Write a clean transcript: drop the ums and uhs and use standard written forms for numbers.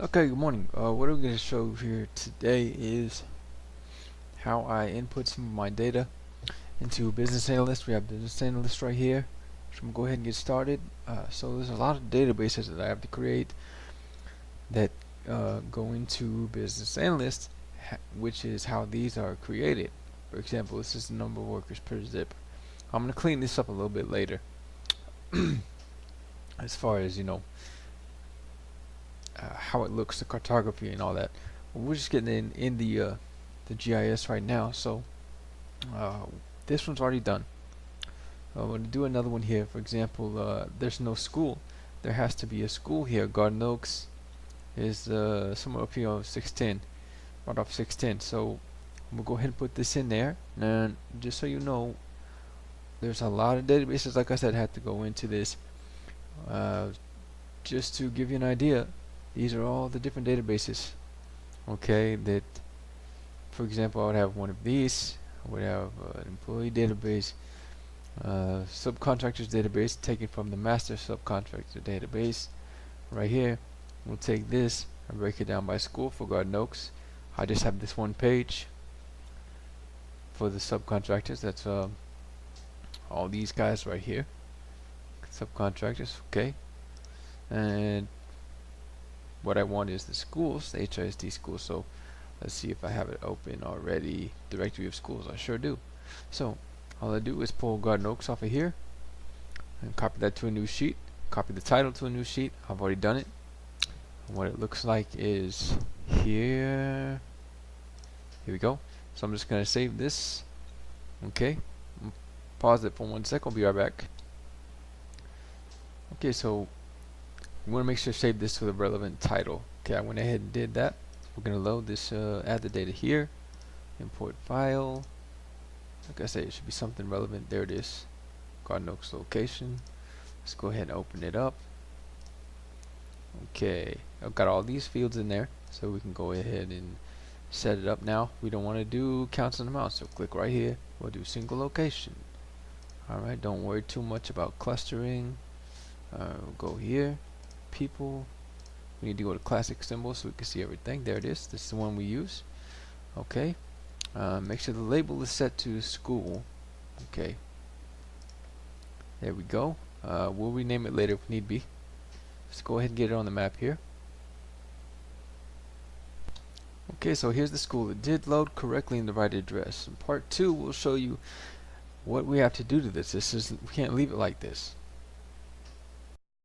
Okay, good morning. What I'm going to show here today is how I input some of my data into Business Analyst. We have Business Analyst right here. So I'm going to go ahead and get started. So there's a lot of databases that I have to create that go into Business Analyst, which is how these are created. For example, this is the number of workers per zip. I'm going to clean this up a little bit later. As far as, how it looks, the cartography and all that. We're just getting in the GIS right now, so uh, this one's already done. I'm going to do another one here. For example, there's no school. There has to be a school here. Garden Oaks is somewhere up here on 610, right off 610. So I'm going to go ahead and put this in there. And just so you know, there's a lot of databases, like I said, had to go into this. Just to give you an idea, these are all the different databases. Okay, that for example, I would have one of these. I would have an employee database, subcontractors database taken from the master subcontractor database. Right here, we'll take this and break it down by school for Garden Oaks. I just have this one page for the subcontractors. That's all these guys right here, subcontractors. Okay, and what I want is the schools, the HISD schools. So let's see if I have it open already. Directory of schools, I sure do. So all I do is pull Garden Oaks off of here and copy that to a new sheet. Copy the title to a new sheet. I've already done it. And what it looks like is here. Here we go. So I'm just going to save this. Okay. Pause it for 1 second. I'll be right back. Okay, so we want to make sure to save this to the relevant title. Okay, I went ahead and did that. We're going to load this, add the data here. Import file. Like I say, it should be something relevant. There it is. Garden Oaks location. Let's go ahead and open it up. Okay, I've got all these fields in there, so we can go ahead and set it up now. We don't want to do counts and amounts, so click right here. We'll do single location. Alright, don't worry too much about clustering. We'll go here. People. We need to go to classic symbols so we can see everything. There it is. This is the one we use. Okay. Make sure the label is set to school. Okay. There we go. We'll rename it later if need be. Let's go ahead and get it on the map here. Okay, so here's the school. It did load correctly in the right address. In part 2, we'll show you what we have to do to this. We can't leave it like this.